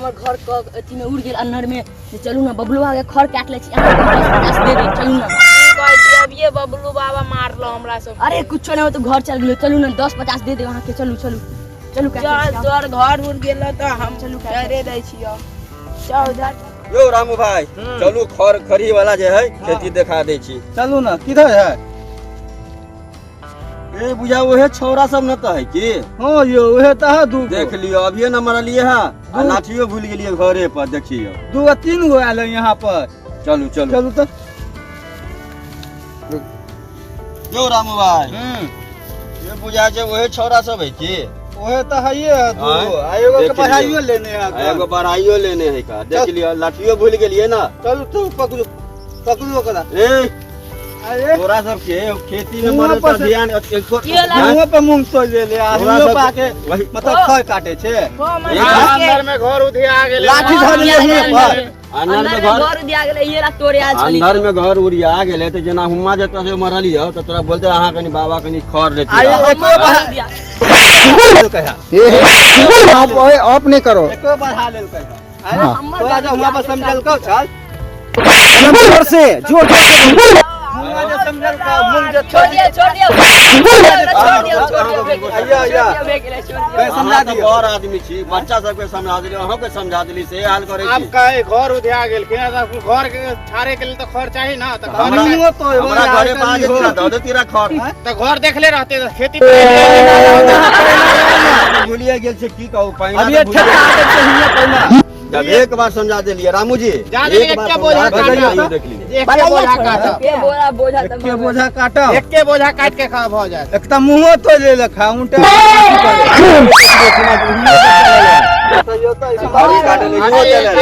हमर घर क अथी में उड़ गेल अन्हर में। चलू ना बबलू आगे खर काट ले छी, अहाँ दे दे, चलू ना। कहै छी अब ये बबलू बाबा मारलो हमरा सब। अरे कुछ नहीं हो तो घर चल गेलो, चलू ना 10-50 दे दे वहां के। चलू चलू चलू चल तोर घर उड़ गेल त हम चलू करे दै छियो। चल उधर यो रामू भाई चलू खरी वाला जे है खेती दिखा दे छी। चलू ना, किधर है? ए बुझा ओहे छौरा सब न त है की? हां यो ओहे त है दू। देख लियो अभिये न मरलिए है आ लाठियो भूल गेलिए घरे पर। देखियो 2-3 गो आले यहाँ पर। चलू चलू चलू तो। यो रामू भाई ये बुझा जे ओहे छौरा सब है की? ओहे त है ये दू। आएगो के पढ़ाइयो लेने है। एगो पढ़ाइयो लेने है का? देख लियो लाठियो भूल गेलिए ना। चलू तू पकड़ो पकड़ो करा। ए अरे तोरा सब के खेती में मरे त ध्यान मुंह पे मूंग तो ले ले आहियो पाके मतलब खय काटे छे। अंदर में घर उधिया गेल। लाठी धरले हुए पर अंदर में घर दिया गेले, ये रा तोरे आल छली। अंदर में घर उड़िया गेले त जना हुम्मा जत से मरली हो त तोरा बोलते अहाँ कनी बाबा कनी खर लेती। आए एको बार दिया कहा ये आप नहीं करो। एको बार हाल लेल कहा। अरे तोरा जो हुआ पर समझल को चल जोर से जोर से हुआ जो समझल का मुंह जो छोड़ दिया छोड़ दिया आया मैं समझा दियो। और आदमी छी बच्चा सब के समझा दियो, अहाँ के समझा दिली से हाल करे छी। अब कहे घर उधिया गेल के घर के छाड़े के लिए तो खर चाहिए ना। तो घर मुंह तो हमरा घरे पास तेरा दो तेरा खर तो घर देखले रहते तो खेती भूलिए गेल छे की कहू पानी। अब ये ठेका आदत से हिया पहले जब एक बार समझा दिलिए रामू जी, एक बार बोझा समझा देख लीजिए। एक के बोझा काटा के बोरा बोझा त के बोझा काटा एक के बोझा काट के खा हो जाए। एक त मुंह तो ले लखा उल्टा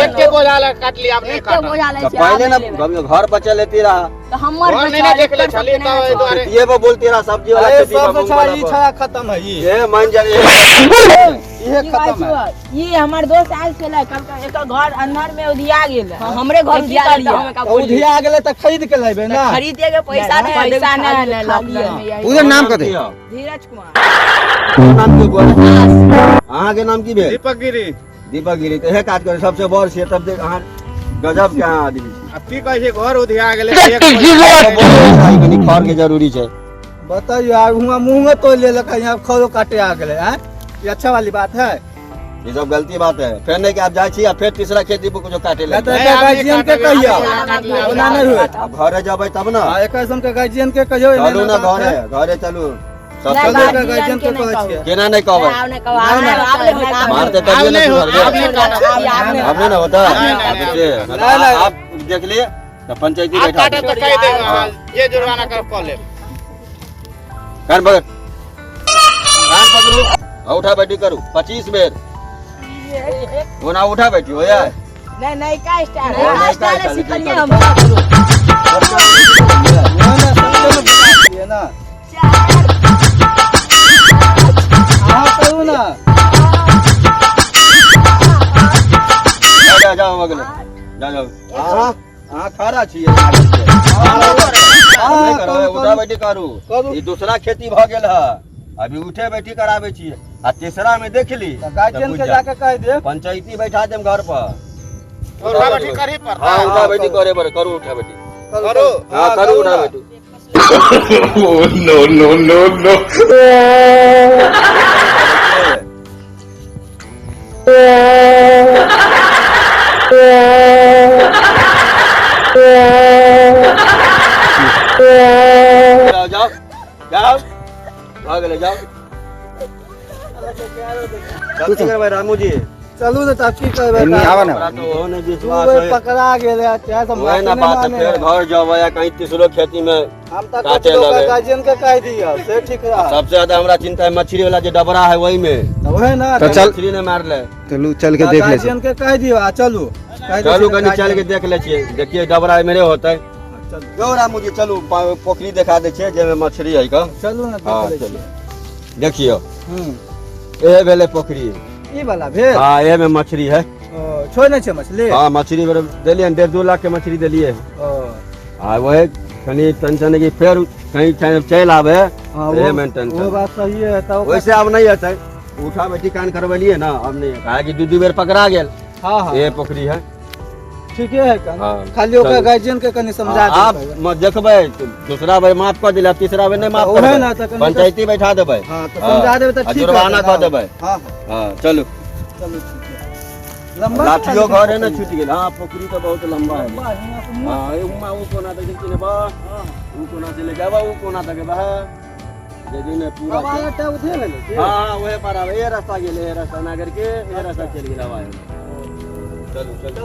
एक के बोझा काट लिया आपने एक काटा। बोझा ले छी। पहले ना घर पर चले तेरा तो हमर घर नहीं देख ले चली तो द्वारे ये वो बोल तेरा सब्जी वाला खेती सब में छड़ा ई छड़ा खत्म है ये मान जा ये खत्म है। ये हमार दोस्त आयल छले कल का एक घर अंदर में उधिया गेल। हमरे घर दिया लिया हमें का बोल उधिया गेले त खरीद के लेबे ना। खरीदे के पैसा नहीं है, पैसा नहीं ले ले उधर नाम कर दे। धीरज कुमार नाम के बोल अहाँ के नाम की भेल? दीपक गिरी। दीपक गिरी। तो हे काज करे सबसे बड़ सेटअप देख अहाँ गजब के अहाँ आदमी छी। अब की कहे छै घर उधिया गेले एक कनी खर के जरूरी छै। बताइए यार हुआ मुंह तो ले लखा यहाँ खरो काटे आ गेले हैं। ये अच्छा वाली बात है। ये सब गलती बात है। फिर नहीं कि आप जाए छी आ फिर तीसरा खेती पे कुछ काटे ले। तो गार्जियन के कहियो ओना नहीं हुए। अब घरे जबै तब ना। हां एक किस्म के गार्जियन के कहियो चलू ना घरे चलू। सब चल चलू के गार्जियन के कहै छियै। केना नहीं कहबै? आपने कहा मारते तब ना सुधर आपने ना होता। आप देख लिए तो पंचायती बैठा काटे तो कह देगा ये जुर्माना कर कॉल ले। कान पकड़ कान पकड़ू और उठा बैठी करू 25 बेर वो ना उठा बैठी हो यार। नहीं नहीं का स्टाइल वो नहीं स्टाइल का सिखलिए हम ये ना हां करू ना। जाओ अगले जाओ हां खड़ा छी उठा बैठी करू। ये दूसरा खेती भ गेल है अभी उठे बैठी करावे छी आ तीसरा में देख ली गार्जियन के जाके कह दे पंचायती बैठा देम घर पर। उठा बैठी करही पर। हां उठा बैठी करे पर करू उठा बैठी करो हां करू उठा बैठी। नो जाओ जाओ भाग ले जाओ। गलती कर भाई रामू जी। चलू तो की कहबे नहीं आवा ना। तो होने विश्वास तू है पकड़ा गेले चाहे तो वही ना बात है। फिर घर जाओ या कहीं तीसरो खेती में हम तक काटे लगे। गार्जियन के कह दियो से ठीक रहा। सबसे ज्यादा हमरा चिंता है मछली वाला जो डबरा है वही में वही ना तो चल मछली ने मार ले। चलू चल के देख ले। गार्जियन के कह दियो आ चलू चलू कहीं चल के देख ले छिए। देखिए डबरा मेरे होता है। जो रामू जी चलू पोखरी दिखा दे छिए जेमे मछली है का। चलू ना हां देख ले चलिए देखियो ए भेले पोखरी। ई वाला भेल हां ए में मछली है। छोड़ नहीं छे मछली। हां मछली देलिए 1.5-2 लाख के मछली देलिए। आ वही कनी टेंशन है कि फिर कहीं चल आवे ये में टेंशन। वो बात सही है। तो वैसे अब नहीं है उठा बैठी कान करवलिए ना अब नहीं है कि 2 बेर पकड़ा गेल हाँ हाँ ये पोखरी है। ठीके है का हाँ, खाली ओकर चलू। गार्जियन के कनी समझा आप देबै। देखबै तो दूसरा बार माफ कर दिला, तीसरा बार नहीं माफ ओहे करबै, ना, तो कनी पंचायती बैठा देबै। हाँ तो समझा देबै तो आ ठीक जुर्माना है कह देबै। हाँ हाँ चलू। चलो ठीक है। लंबा लाठियो घर है ना छूट गेल। हाँ पोखरी तो बहुत लंबा है। लंबा है, यहाँ पे हाँ ये उमा वो कोना तक चले बा, वो कोना से लेके आवा, वो कोना तक बा यदि ने पूरा अब आया टा उधे ले ले। हाँ वही पार आवे, ये रास्ता गेले, ये रास्ता ना करके ये रास्ता चल गेला बा। चलो चलो।